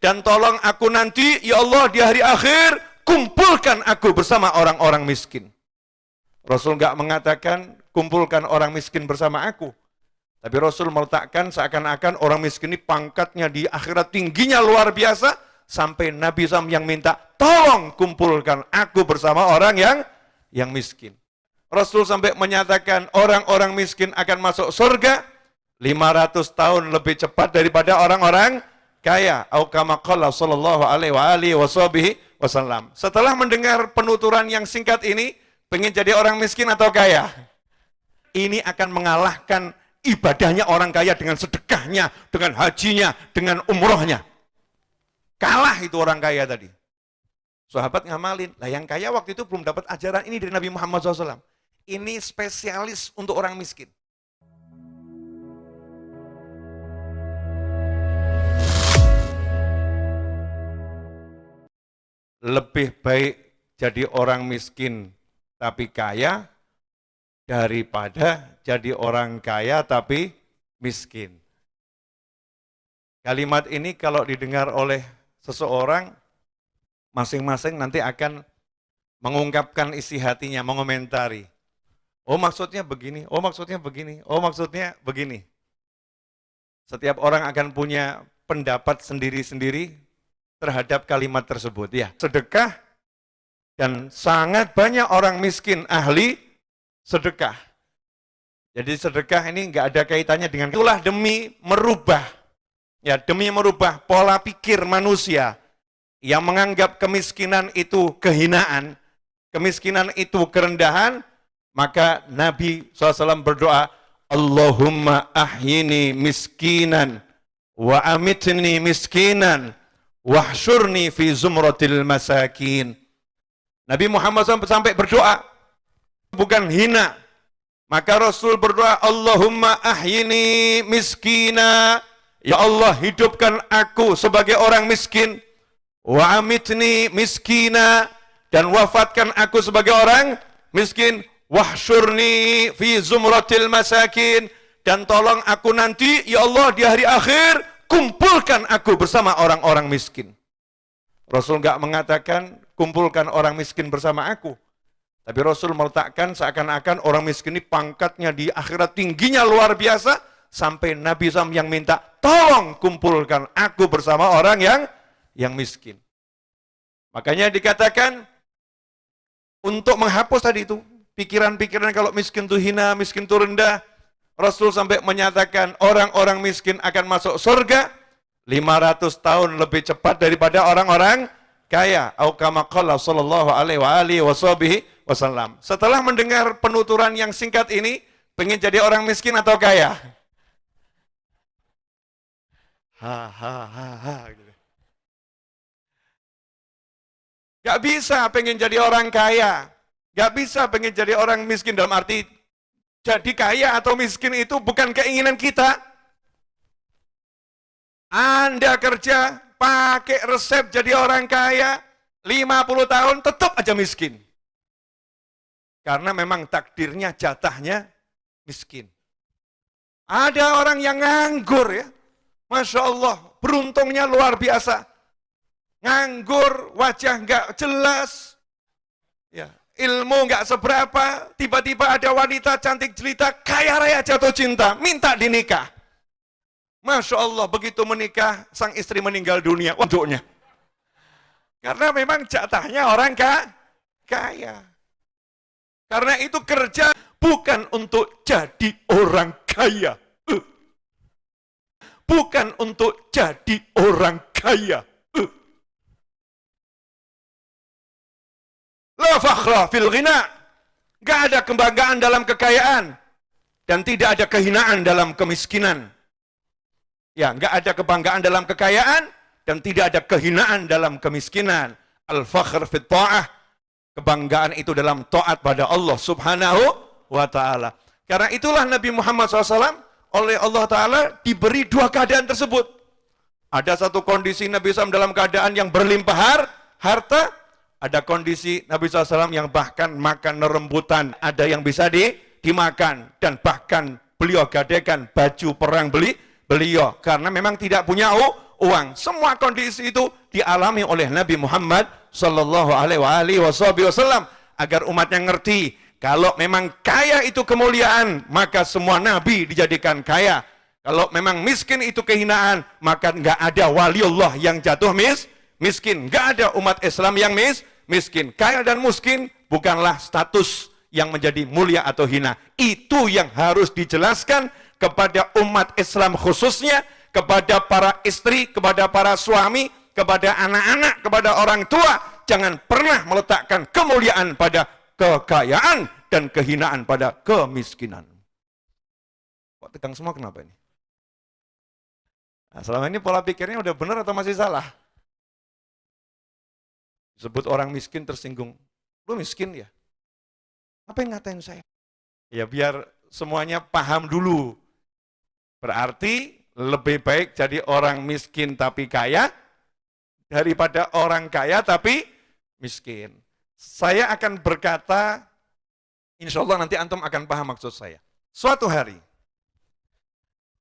Dan tolong aku nanti, ya Allah, di hari akhir, kumpulkan aku bersama orang-orang miskin. Rasul nggak mengatakan, kumpulkan orang miskin bersama aku. Tapi Rasul meletakkan seakan-akan orang miskin ini pangkatnya di akhirat tingginya luar biasa, sampai Nabi SAW yang minta, tolong kumpulkan aku bersama orang yang miskin. Rasul sampai menyatakan, orang-orang miskin akan masuk surga 500 tahun lebih cepat daripada orang-orang kaya. Au kama qala sallallahu alaihi wasallam. Setelah mendengar penuturan yang singkat ini, pengen jadi orang miskin atau kaya? Ini akan mengalahkan ibadahnya orang kaya dengan sedekahnya, dengan hajinya, dengan umrohnya. Kalah itu orang kaya tadi. Sahabat ngamalin. Lah yang kaya waktu itu belum dapat ajaran ini dari Nabi Muhammad SAW. Ini spesialis untuk orang miskin. Lebih baik jadi orang miskin tapi kaya daripada jadi orang kaya tapi miskin. Kalimat ini kalau didengar oleh seseorang, masing-masing nanti akan mengungkapkan isi hatinya, mengomentari. Oh maksudnya begini, oh maksudnya begini, oh maksudnya begini. Setiap orang akan punya pendapat sendiri-sendiri terhadap kalimat tersebut. Ya, sedekah, dan sangat banyak orang miskin ahli sedekah. Jadi sedekah ini nggak ada kaitannya dengan itulah demi merubah, ya demi merubah pola pikir manusia yang menganggap kemiskinan itu kehinaan, kemiskinan itu kerendahan. Maka Nabi SAW berdoa, Allahumma ahyini miskinan, wa amitni miskinan, wahsyurni fi zumratil masakin. Nabi Muhammad SAW sampai berdoa, bukan hina. Maka Rasul berdoa, Allahumma ahyini miskina, ya Allah hidupkan aku sebagai orang miskin, wa amitni miskina, dan wafatkan aku sebagai orang miskin, wahsyurni fi zumratil masakin, dan tolong aku nanti, ya Allah, di hari akhir, kumpulkan aku bersama orang-orang miskin. Rasul nggak mengatakan, kumpulkan orang miskin bersama aku. Tapi Rasul meletakkan seakan-akan orang miskin ini pangkatnya di akhirat tingginya luar biasa, sampai Nabi SAW yang minta, tolong kumpulkan aku bersama orang yang miskin. Makanya dikatakan, untuk menghapus tadi itu, pikiran-pikiran kalau miskin itu hina, miskin itu rendah, Rasul sampai menyatakan orang-orang miskin akan masuk surga 500 tahun lebih cepat daripada orang-orang kaya. Au kama qala sallallahu alaihi wasallam. Setelah mendengar penuturan yang singkat ini, pengen jadi orang miskin atau kaya? Gitu. Gak bisa pengen jadi orang kaya. Gak bisa pengen jadi orang miskin, dalam arti jadi kaya atau miskin itu bukan keinginan kita. Anda kerja pakai resep jadi orang kaya 50 tahun tetap aja miskin. Karena memang takdirnya, jatahnya miskin. Ada orang yang nganggur ya. Masya Allah, beruntungnya luar biasa. Nganggur, wajah nggak jelas. Ya. Ilmu nggak seberapa, tiba-tiba ada wanita cantik jelita, kaya raya jatuh cinta, minta dinikah. Masya Allah, begitu menikah, sang istri meninggal dunia untuknya. Karena memang jatahnya orang kaya. Karena itu kerja bukan untuk jadi orang kaya. Bukan untuk jadi orang kaya. La fakhra fil ghina. Gak ada kebanggaan dalam kekayaan. Dan tidak ada kehinaan dalam kemiskinan. Ya, gak ada kebanggaan dalam kekayaan. Dan tidak ada kehinaan dalam kemiskinan. Al-fakhr fit ta'ah. Kebanggaan itu dalam taat pada Allah subhanahu wa ta'ala. Karena itulah Nabi Muhammad SAW oleh Allah Ta'ala diberi dua keadaan tersebut. Ada satu kondisi Nabi SAW dalam keadaan yang berlimpah harta. Ada kondisi Nabi SAW yang bahkan makan rembutan, ada yang bisa dimakan, dan bahkan beliau gadaikan baju perang beliau, karena memang tidak punya uang. Semua kondisi itu dialami oleh Nabi Muhammad sallallahu alaihi wasallam agar umatnya ngerti kalau memang kaya itu kemuliaan, maka semua nabi dijadikan kaya. Kalau memang miskin itu kehinaan, maka nggak ada waliullah yang jatuh miskin. Nggak ada umat Islam yang miskin. Kaya dan miskin bukanlah status yang menjadi mulia atau hina. Itu yang harus dijelaskan kepada umat Islam khususnya, kepada para istri, kepada para suami, kepada anak-anak, kepada orang tua. Jangan pernah meletakkan kemuliaan pada kekayaan dan kehinaan pada kemiskinan. Kok tegang semua, kenapa ini? Nah, selama ini pola pikirnya udah benar atau masih salah? Sebut orang miskin tersinggung. Lu miskin ya? Apa yang ngatain saya? Ya biar semuanya paham dulu. Berarti lebih baik jadi orang miskin tapi kaya daripada orang kaya tapi miskin. Saya akan berkata, insya Allah nanti antum akan paham maksud saya. Suatu hari,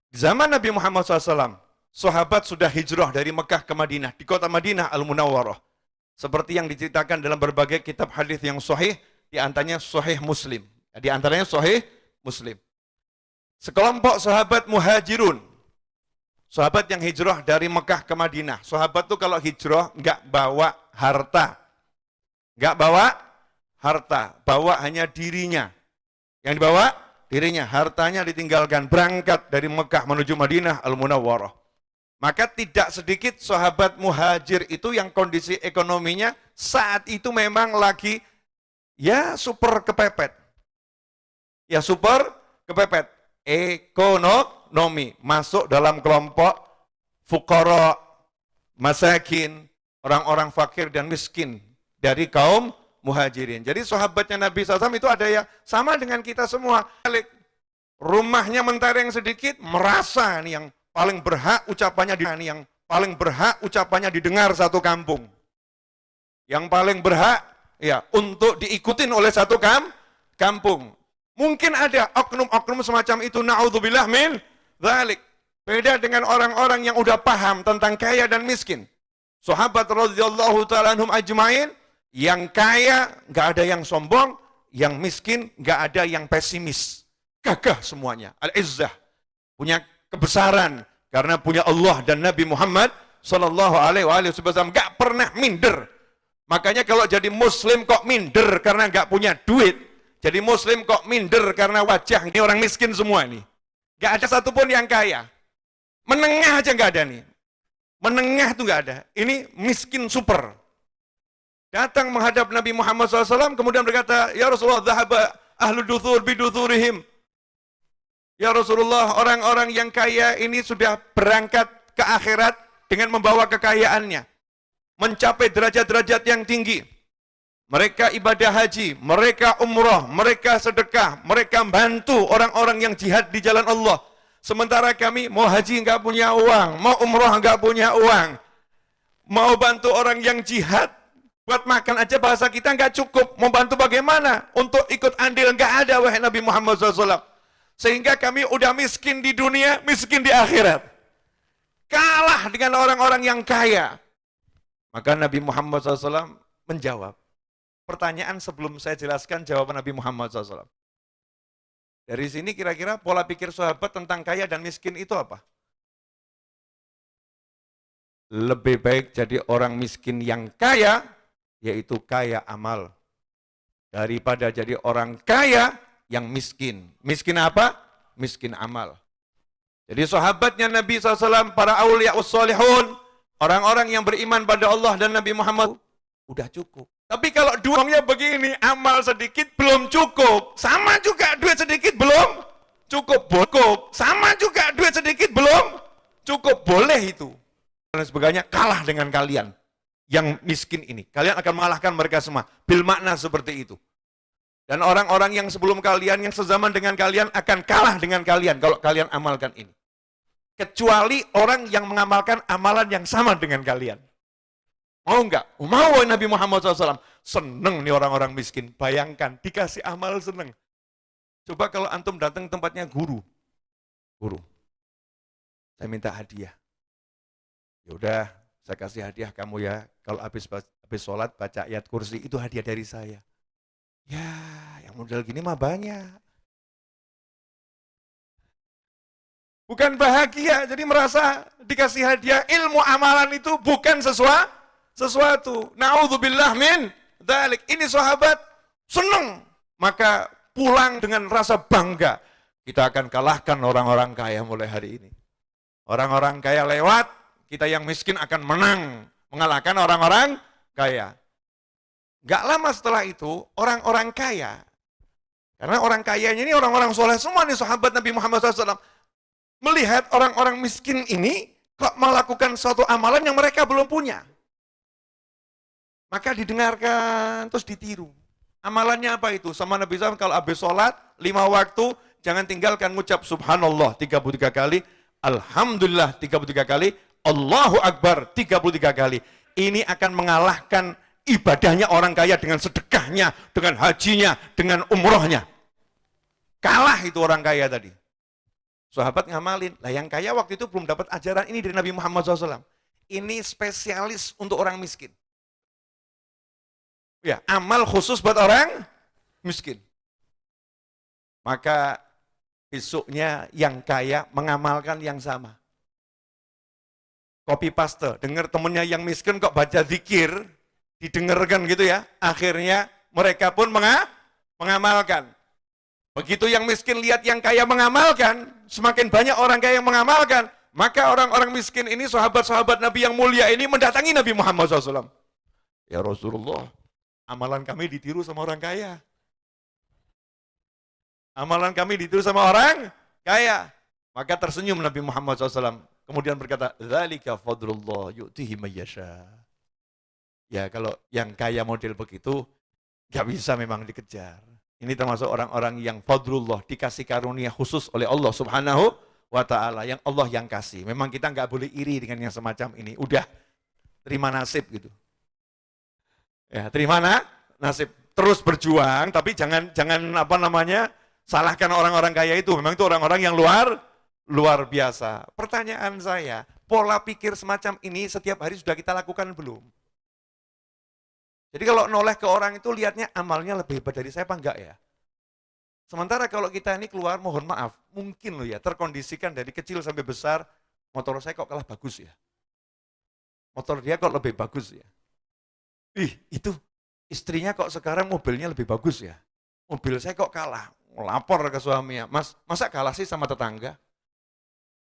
di zaman Nabi Muhammad SAW, sahabat sudah hijrah dari Mekah ke Madinah, di kota Madinah Al-Munawwarah. Seperti yang diceritakan dalam berbagai kitab hadis yang sahih, di antaranya Sahih Muslim. Di antaranya Sahih Muslim. Sekelompok sahabat muhajirun, sahabat yang hijrah dari Mekah ke Madinah. Sahabat itu kalau hijrah nggak bawa harta. Nggak bawa harta, bawa hanya dirinya. Yang dibawa dirinya, hartanya ditinggalkan, berangkat dari Mekah menuju Madinah Al-Munawwarah. Maka tidak sedikit sahabat muhajir itu yang kondisi ekonominya saat itu memang lagi ya super kepepet. Ya super kepepet. Ekonomi masuk dalam kelompok fuqara, masakin, orang-orang fakir dan miskin dari kaum muhajirin. Jadi sahabatnya Nabi SAW itu ada yang sama dengan kita semua. Rumahnya mentereng sedikit, merasa nih yang paling berhak ucapannya didengar satu kampung. Yang paling berhak ya untuk diikutin oleh satu kampung. Mungkin ada oknum-oknum semacam itu, na'udzubillah min dzalik. Beda dengan orang-orang yang udah paham tentang kaya dan miskin. Sahabat radhiyallahu ta'ala anhum ajmain, yang kaya nggak ada yang sombong, yang miskin nggak ada yang pesimis. Gagah semuanya, al-izzah, punya kebesaran karena punya Allah dan Nabi Muhammad sallallahu alaihi wasallam, nggak pernah minder. Makanya kalau jadi muslim kok minder karena nggak punya duit, jadi muslim kok minder karena wajah ini orang miskin semua ini. Nggak ada satupun yang kaya. Menengah aja nggak ada nih. Menengah tuh nggak ada. Ini miskin super. Datang menghadap Nabi Muhammad SAW, kemudian berkata, ya Rasulullah, dhahaba ahlu duthur biduthurihim. Ya Rasulullah, orang-orang yang kaya ini sudah berangkat ke akhirat dengan membawa kekayaannya. Mencapai derajat-derajat yang tinggi. Mereka ibadah haji, mereka umrah, mereka sedekah, mereka bantu orang-orang yang jihad di jalan Allah. Sementara kami mau haji nggak punya uang, mau umrah nggak punya uang, mau bantu orang yang jihad, buat makan aja bahasa kita nggak cukup, mau bantu bagaimana? Untuk ikut andil nggak ada, wahai Nabi Muhammad SAW. Sehingga kami udah miskin di dunia, miskin di akhirat. Kalah dengan orang-orang yang kaya. Maka Nabi Muhammad SAW menjawab. Pertanyaan sebelum saya jelaskan jawaban Nabi Muhammad SAW. Dari sini kira-kira pola pikir sahabat tentang kaya dan miskin itu apa? Lebih baik jadi orang miskin yang kaya, yaitu kaya amal, daripada jadi orang kaya yang miskin. Miskin apa? Miskin amal. Jadi sahabatnya Nabi SAW, para awliya ussolihun, orang-orang yang beriman pada Allah dan Nabi Muhammad, udah cukup. Tapi kalau duangnya begini, amal sedikit belum cukup. Sama juga duit sedikit belum cukup. Sama juga duit sedikit belum cukup. Boleh itu. Dan sebagainya, kalah dengan kalian yang miskin ini. Kalian akan mengalahkan mereka semua. Bil makna seperti itu. Dan orang-orang yang sebelum kalian, yang sezaman dengan kalian akan kalah dengan kalian kalau kalian amalkan ini. Kecuali orang yang mengamalkan amalan yang sama dengan kalian. Mau enggak? Mau Nabi Muhammad SAW. Seneng nih orang-orang miskin. Bayangkan, dikasih amal seneng. Coba kalau antum datang tempatnya guru. Guru, saya minta hadiah. Ya udah, saya kasih hadiah kamu ya. Kalau habis sholat baca ayat kursi, itu hadiah dari saya. Ya, yang model gini mah banyak. Bukan bahagia, jadi merasa dikasih hadiah. Ilmu amalan itu bukan sesuatu. Na'udzubillah min dzalik. Ini sahabat senang, maka pulang dengan rasa bangga. Kita akan kalahkan orang-orang kaya mulai hari ini. Orang-orang kaya lewat, kita yang miskin akan menang, mengalahkan orang-orang kaya. Gak lama setelah itu, orang-orang kaya, karena orang kayanya ini orang-orang soleh semua nih sahabat Nabi Muhammad SAW, melihat orang-orang miskin ini kok melakukan suatu amalan yang mereka belum punya. Maka didengarkan, terus ditiru. Amalannya apa itu? Sama Nabi SAW kalau habis sholat, 5 waktu, jangan tinggalkan ngucap subhanallah 33 kali, alhamdulillah 33 kali, Allahu Akbar 33 kali. Ini akan mengalahkan ibadahnya orang kaya dengan sedekahnya, dengan hajinya, dengan umrohnya. Kalah itu orang kaya tadi. Sahabat ngamalin. Lah yang kaya waktu itu belum dapat ajaran ini dari Nabi Muhammad SAW. Ini spesialis untuk orang miskin. Ya, amal khusus buat orang miskin. Maka besoknya yang kaya mengamalkan yang sama. Copy paste, dengar temennya yang miskin kok baca zikir, didengarkan gitu ya. Akhirnya mereka pun mengamalkan. Begitu yang miskin lihat yang kaya mengamalkan, semakin banyak orang kaya yang mengamalkan, maka orang-orang miskin ini, sahabat-sahabat Nabi yang mulia ini mendatangi Nabi Muhammad SAW. Ya Rasulullah, amalan kami ditiru sama orang kaya. Amalan kami ditiru sama orang kaya. Maka tersenyum Nabi Muhammad SAW. Kemudian berkata, "Dzalika fadlullah yu'tihi may yasha." Ya kalau yang kaya model begitu, gak bisa memang dikejar. Ini termasuk orang-orang yang fadlullah, dikasih karunia khusus oleh Allah Subhanahu wa ta'ala, yang Allah yang kasih. Memang kita nggak boleh iri dengan yang semacam ini. Udah, terima nasib gitu. Ya, terima nasib. Terus berjuang, tapi jangan salahkan orang-orang kaya itu. Memang itu orang-orang yang luar biasa. Pertanyaan saya, pola pikir semacam ini setiap hari sudah kita lakukan belum? Jadi kalau noleh ke orang itu lihatnya amalnya lebih hebat dari saya apa enggak ya? Sementara kalau kita ini keluar, mohon maaf, mungkin loh ya, terkondisikan dari kecil sampai besar, motor saya kok kalah bagus ya? Motor dia kok lebih bagus ya? Itu istrinya kok sekarang mobilnya lebih bagus ya? Mobil saya kok kalah? Lapor ke suaminya, Mas, masa kalah sih sama tetangga?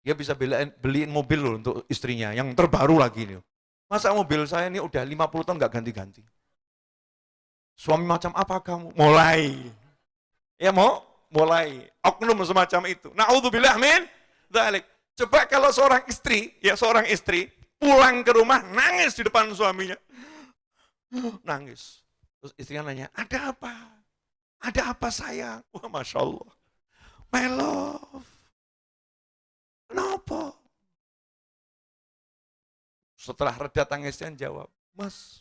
Dia bisa beliin mobil loh untuk istrinya, yang terbaru lagi nih. Masa mobil saya ini udah 50 tahun nggak ganti-ganti? Suami macam apa kamu? Mulai. Ya mulai. Oknum semacam itu. Na'udzubillah min dzalik. Coba kalau seorang istri pulang ke rumah nangis di depan suaminya. Nangis. Terus istrinya nanya, ada apa? Ada apa sayang? Wah, Masya Allah. My love. Kenapa? Setelah reda tangisnya jawab, Mas,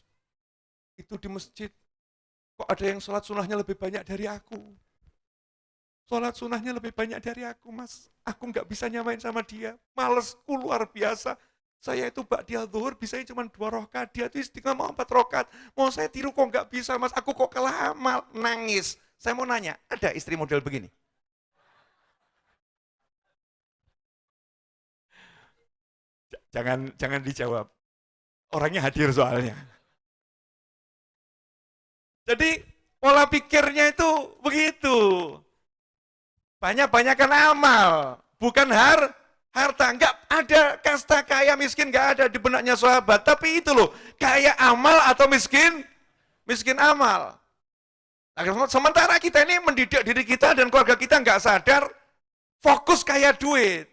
itu di masjid kok ada yang sholat sunnahnya lebih banyak dari aku. Sholat sunnahnya lebih banyak dari aku, Mas. Aku nggak bisa nyamain sama dia. Malesku luar biasa. Saya itu ba'diyah zuhur bisanya cuma 2 rakaat. Dia itu istiqomah 4 rakaat. Mau saya tiru kok nggak bisa, Mas. Aku kok kalah amal. Nangis. Saya mau nanya, ada istri model begini? Jangan dijawab. Orangnya hadir soalnya. Jadi pola pikirnya itu begitu. Banyak-banyakan amal, bukan harta. Enggak ada kasta kaya miskin, enggak ada di benaknya sahabat. Tapi itu loh, kaya amal atau miskin amal. Sementara kita ini mendidik diri kita dan keluarga kita enggak sadar, fokus kaya duit.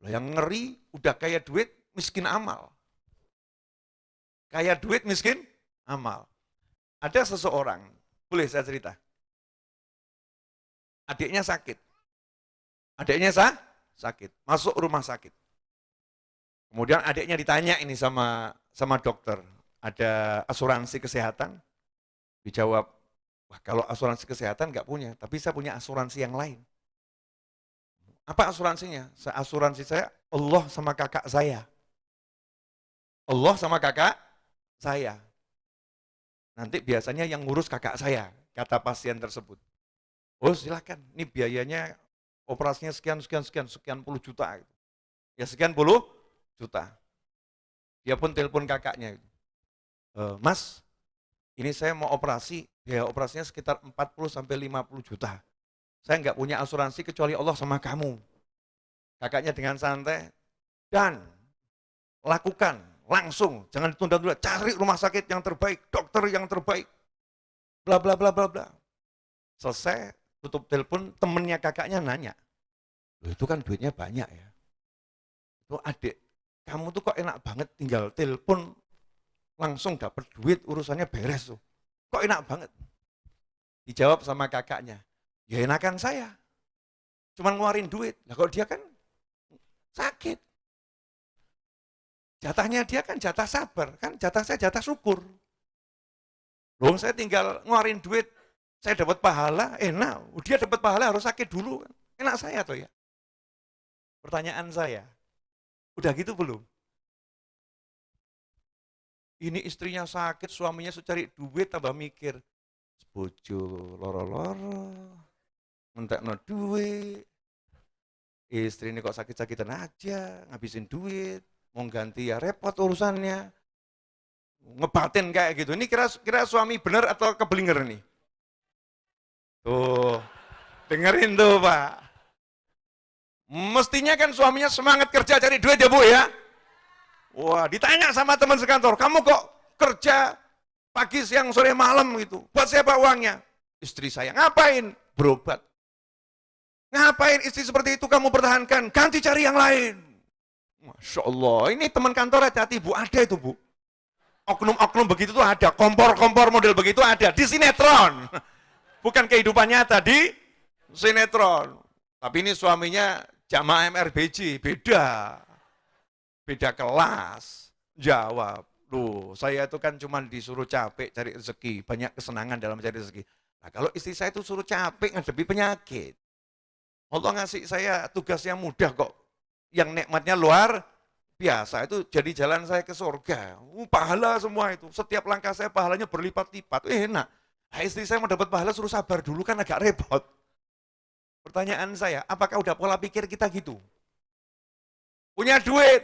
Yang ngeri, udah kaya duit, miskin amal. Kaya duit, miskin amal. Ada seseorang, boleh saya cerita? Adiknya sakit. Sakit. Masuk rumah sakit. Kemudian adiknya ditanya ini sama dokter, ada asuransi kesehatan? Dijawab, wah kalau asuransi kesehatan nggak punya, tapi saya punya asuransi yang lain. Apa asuransinya? Asuransi saya Allah sama kakak saya. Allah sama kakak saya. Nanti biasanya yang ngurus kakak saya, kata pasien tersebut. Oh silakan, ini biayanya operasinya sekian puluh juta. Ya sekian puluh juta. Dia pun telepon kakaknya. Mas, ini saya mau operasi, biaya operasinya sekitar 40-50 juta. Saya nggak punya asuransi kecuali Allah sama kamu. Kakaknya dengan santai, dan lakukan langsung, jangan ditunda-tunda, cari rumah sakit yang terbaik, dokter yang terbaik, bla bla bla bla bla. Selesai, tutup telepon, temennya kakaknya nanya, loh itu kan duitnya banyak ya. Itu adik, kamu tuh kok enak banget tinggal telepon, langsung dapat duit, urusannya beres tuh. Kok enak banget? Dijawab sama kakaknya, ya enakan saya, cuma ngeluarin duit. Lah kalau dia kan sakit. Jatahnya dia kan jatah sabar, kan jatah saya jatah syukur. Loh saya tinggal ngeluarin duit, saya dapat pahala, enak. Dia dapat pahala harus sakit dulu, enak saya tuh ya. Pertanyaan saya, udah gitu belum? Ini istrinya sakit, suaminya cari duit, tambah mikir, bojo loro-loro, ngentekno duit, istri ini kok sakit-sakitan aja, ngabisin duit, mau ganti ya repot urusannya, ngebatin kayak gitu. Ini kira suami benar atau keblinger nih? Tuh, dengerin tuh Pak. Mestinya kan suaminya semangat kerja cari duit ya Bu ya. Wah, ditanya sama teman sekantor, kamu kok kerja pagi, siang, sore, malam gitu. Buat siapa uangnya? Istri saya. Ngapain? Berobat. Ngapain istri seperti itu kamu pertahankan? Ganti cari yang lain. Masya Allah, ini teman kantor hati-hati Bu, ada itu Bu. Oknum-oknum begitu tuh ada, kompor-kompor model begitu ada, di sinetron. Bukan kehidupan nyata, di sinetron. Tapi ini suaminya jamaah MRBJ, beda kelas. Jawab, loh saya itu kan cuma disuruh capek cari rezeki, banyak kesenangan dalam cari rezeki. Nah kalau istri saya itu suruh capek ngadepi penyakit. Allah ngasih saya tugas yang mudah kok, yang nikmatnya luar biasa, itu jadi jalan saya ke surga. Pahala semua itu, setiap langkah saya pahalanya berlipat-lipat, enak. Nah, istri saya mau dapat pahala suruh sabar dulu kan agak repot. Pertanyaan saya, apakah udah pola pikir kita gitu? Punya duit,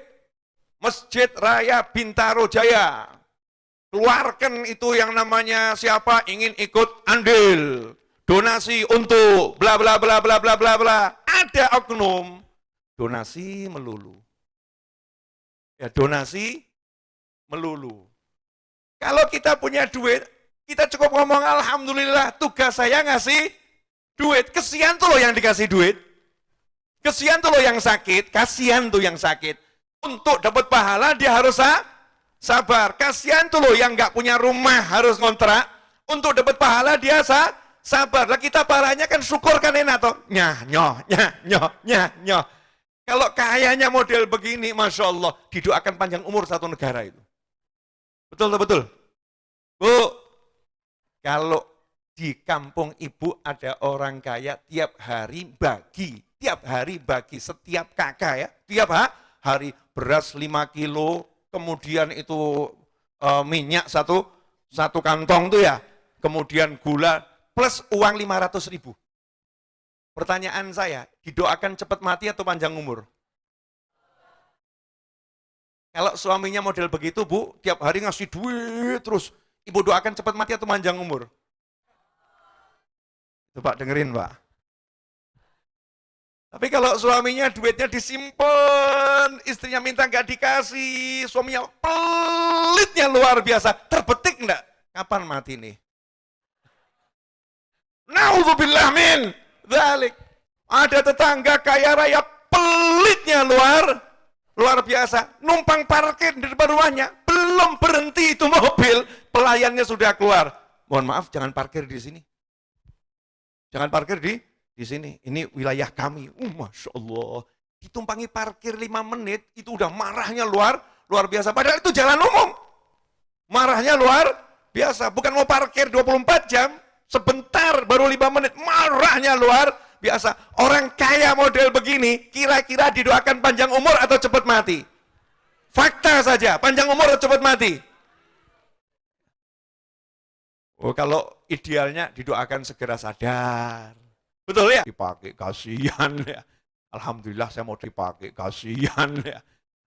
Masjid Raya Bintaro Jaya, keluarkan itu yang namanya siapa ingin ikut andil, donasi untuk bla bla bla bla bla bla bla. Ada oknum donasi melulu. Ya donasi melulu. Kalau kita punya duit, kita cukup ngomong alhamdulillah, tugas saya ngasih duit. Kesian tuh loh yang dikasih duit. Kesian tuh loh yang sakit, kasihan tuh yang sakit. Untuk dapat pahala dia harus sabar. Kasihan tuh loh yang nggak punya rumah harus ngontrak. Untuk dapat pahala dia sabar. Lah kita pahalanya kan syukur kan enak toh. Nyah nyoh, nyah nyoh, nyah nyoh. Kalau kayanya model begini, Masya Allah, didoakan panjang umur satu negara itu. Betul, betul. Bu, kalau di kampung ibu ada orang kaya tiap hari bagi setiap kakak ya, tiap hari beras 5 kilo, kemudian itu minyak satu kantong tuh ya, kemudian gula, plus uang 500.000. Pertanyaan saya, didoakan cepat mati atau panjang umur? Kalau suaminya model begitu Bu, tiap hari ngasih duit terus, ibu doakan cepat mati atau panjang umur? Coba dengerin Pak. Tapi kalau suaminya duitnya disimpan, istrinya minta nggak dikasih, suaminya pelitnya luar biasa, terbetik enggak? Kapan mati nih? Na'udzubillah min dzalik. Ada tetangga kaya raya pelitnya luar biasa, numpang parkir di depan rumahnya, belum berhenti itu mobil, pelayannya sudah keluar. Mohon maaf, jangan parkir di sini. Jangan parkir di sini. Ini wilayah kami. Masya Allah. Ditumpangi parkir 5 menit, itu udah marahnya luar biasa. Padahal itu jalan umum. Marahnya luar biasa. Bukan mau parkir 24 jam, sebentar baru 5 menit. Marahnya luar biasa. Orang kaya model begini, kira-kira didoakan panjang umur atau cepat mati? Fakta saja, panjang umur cepat mati. Oh, kalau idealnya didoakan segera sadar. Betul ya? Dipakai, kasihan ya. Alhamdulillah saya mau dipakai, kasihan ya.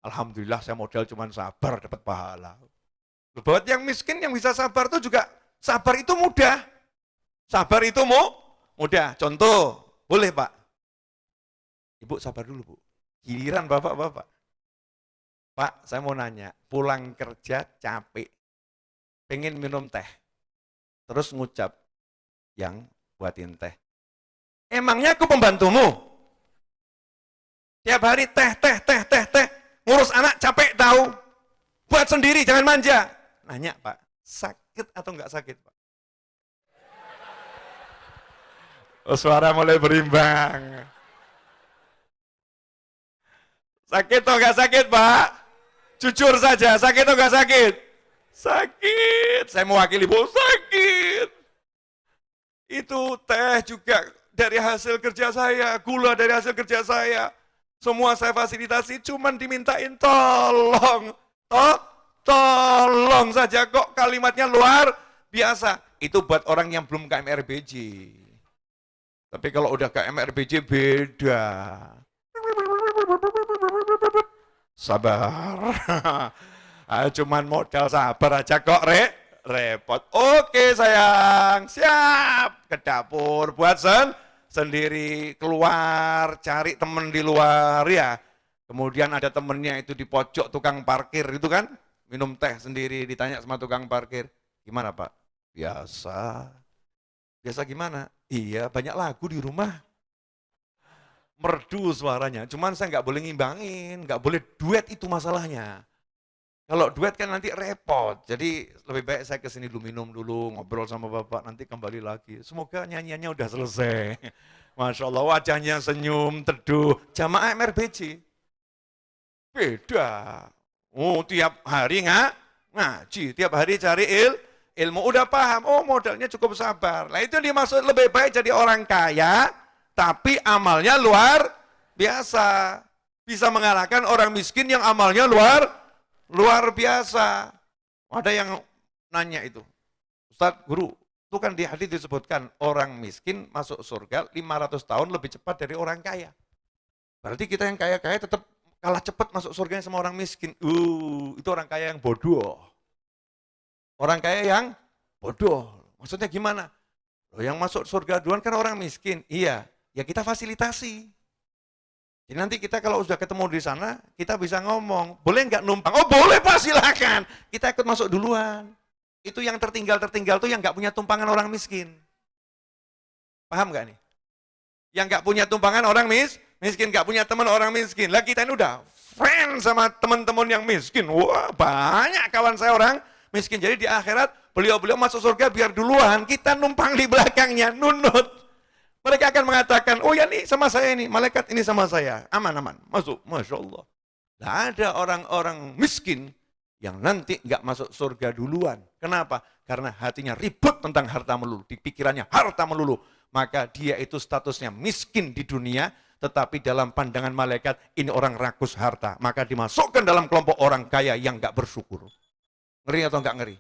Alhamdulillah saya modal cuma sabar dapat pahala. Buat yang miskin yang bisa sabar itu juga, sabar itu mudah. Sabar itu mudah. Contoh, boleh Pak? Ibu sabar dulu Bu. Giliran Bapak-Bapak. Pak, saya mau nanya, pulang kerja capek, pengen minum teh. Terus ngucap, yang buatin teh. Emangnya aku pembantumu? Tiap hari teh. Ngurus anak capek tahu. Buat sendiri, jangan manja. Nanya Pak, sakit atau enggak sakit Pak? Oh, suara mulai berimbang. Sakit atau enggak sakit Pak? Jujur saja, sakit atau enggak sakit? Sakit. Saya mewakili Bu, sakit. Itu teh juga dari hasil kerja saya, gula dari hasil kerja saya. Semua saya fasilitasi, cuman dimintain tolong. Tolong saja kok kalimatnya luar biasa. Itu buat orang yang belum KMRBJ. Tapi kalau udah KMRBJ beda. Sabar. Cuman modal sabar aja kok repot. Oke sayang, siap ke dapur buat sendiri, keluar cari temen di luar ya. Kemudian ada temennya itu di pojok tukang parkir itu kan, minum teh sendiri, ditanya sama tukang parkir, gimana Pak? Biasa. Biasa gimana? Iya, banyak lagu di rumah. Merdu suaranya, cuman saya nggak boleh ngimbangin, nggak boleh duet, itu masalahnya. Kalau duet kan nanti repot, jadi lebih baik saya kesini dulu, minum dulu, ngobrol sama Bapak, nanti kembali lagi. Semoga nyanyiannya udah selesai. Masya Allah, wajahnya senyum, teduh, jamaah MRBJ. Beda. Oh, tiap hari ngaji, tiap hari cari ilmu, udah paham, oh modalnya cukup sabar. Nah itu yang dimaksud lebih baik jadi orang kaya, tapi amalnya luar biasa. Bisa mengalahkan orang miskin yang amalnya luar biasa. Ada yang nanya itu, Ustadz, guru, itu kan di hadis disebutkan orang miskin masuk surga 500 tahun lebih cepat dari orang kaya. Berarti kita yang kaya-kaya tetap kalah cepat masuk surganya sama orang miskin. Itu orang kaya yang bodoh. Orang kaya yang bodoh. Maksudnya gimana? Loh, yang masuk surga duluan kan orang miskin. Iya, ya kita fasilitasi. Jadi nanti kita kalau sudah ketemu di sana, kita bisa ngomong, boleh nggak numpang? Oh boleh Pak, silakan. Kita ikut masuk duluan. Itu yang tertinggal tuh yang nggak punya tumpangan orang miskin. Paham nggak nih? Yang nggak punya tumpangan orang miskin, nggak punya teman orang miskin. Lah kita ini udah friend sama teman-teman yang miskin. Wah banyak kawan saya orang miskin. Jadi di akhirat beliau-beliau masuk surga biar duluan, kita numpang di belakangnya, nunut. Mereka akan mengatakan, oh ya nih sama saya ini, malaikat ini sama saya, aman-aman, masuk, Masya Allah. Nah, ada orang-orang miskin yang nanti nggak masuk surga duluan. Kenapa? Karena hatinya ribut tentang harta melulu, di pikirannya harta melulu. Maka dia itu statusnya miskin di dunia, tetapi dalam pandangan malaikat, ini orang rakus harta. Maka dimasukkan dalam kelompok orang kaya yang nggak bersyukur. Ngeri atau nggak ngeri?